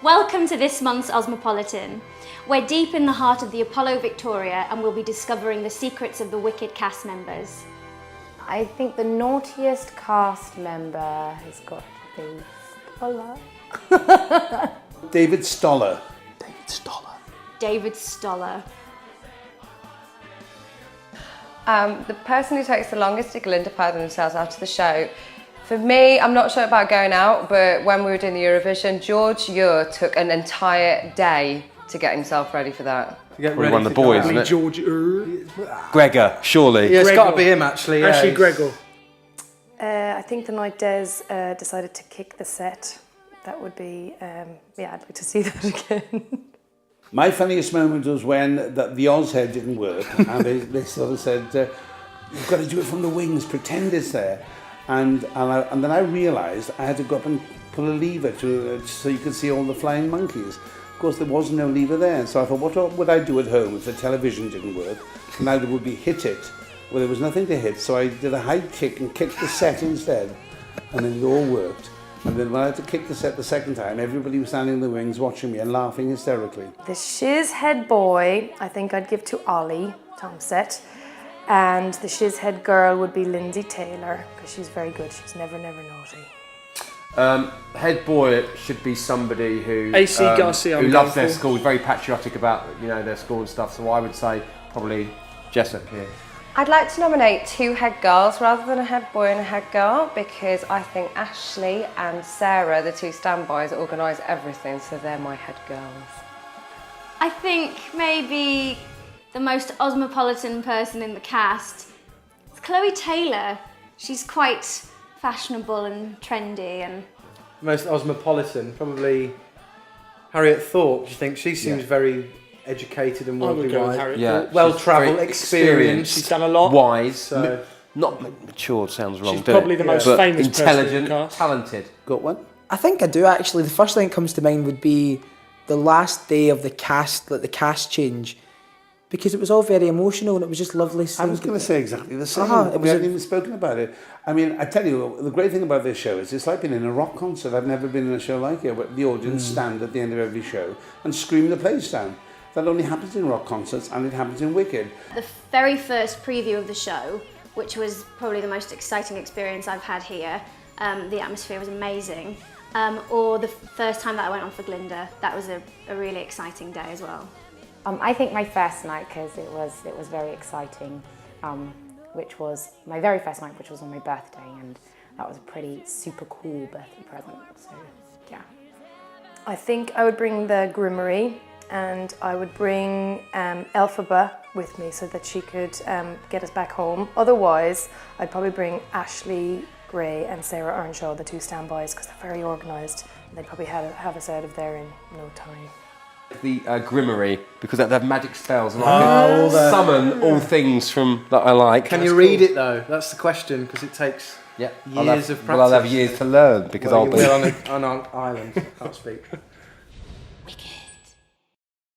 Welcome to this month's Osmopolitan. We're deep in the heart of the Apollo Victoria and we'll be discovering the secrets of the Wicked cast members. I think the naughtiest cast member has got to be Stoller. David Stoller. David Stoller. The person who takes the longest to Glinda themselves after the show. For me, I'm not sure about going out, but when we were doing the Eurovision, George Ure took an entire day to get himself ready for that. Probably one of the boys, isn't it? George Gregor, surely. Yeah, it's got to be him, actually. Actually, Gregor. I think the night Des decided to kick the set. That would be, yeah, I'd like to see that again. My funniest moment was when the Oz head didn't work, and they sort of said, "You've got to do it from the wings. Pretend it's there." And then I realised I had to go up and pull a lever so you could see all the flying monkeys. Of course, there was no lever there, so I thought, what would I do at home if the television didn't work? And I would be hit it. Well, there was nothing to hit, so I did a high kick and kicked the set instead, and then it all worked. And then when I had to kick the set the second time, everybody was standing in the wings watching me and laughing hysterically. The shiz head boy, I think I'd give to Ollie Tomset. And the shiz head girl would be Lindsay Taylor, because she's very good. She's never naughty. Head boy should be somebody who AC Garcia, who loves their school, very patriotic about their school and stuff. So I would say probably Jessup here. I'd like to nominate 2 head girls rather than a head boy and a head girl, because I think Ashley and Sarah, the 2 standbys, organise everything, so they're my head girls. I think maybe the most Osmopolitan person in the cast is Chloe Taylor. She's quite fashionable and trendy and... Most Osmopolitan, probably Harriet Thorpe. Do you think she seems very educated and worldly wise? Yeah, well-travelled, experienced. She's done a lot. Wise, So not matured sounds wrong. she's probably the most famous intelligent, person in the cast. talented. Got one? I think I do actually. The first thing that comes to mind would be the last day of the cast, like the cast change, because it was all very emotional and it was just lovely. I was going to say exactly the same. It We hadn't even spoken about it. I mean, I tell you, the great thing about this show is it's like being in a rock concert. I've never been in a show like it, where the audience stand at the end of every show and scream the place down. That only happens in rock concerts and it happens in Wicked. The very first preview of the show, which was probably the most exciting experience I've had here, the atmosphere was amazing. Or the first time that I went on for Glinda, that was a really exciting day as well. I think my first night, because it was very exciting, which was my very first night, which was on my birthday, and that was a pretty super cool birthday present, so yeah. I think I would bring the Groomery, and I would bring Elphaba with me so that she could get us back home. Otherwise, I'd probably bring Ashley Gray and Sarah Earnshaw, the 2 standbys, because they're very organised and they'd probably have us out of there in no time. The Grimmery, because they have magic spells and I can summon all things from that I like. Can you read it though? That's the question, because it takes years of practice. Well, I'll have years to learn because I'll be on an island. Can't speak. Wicked.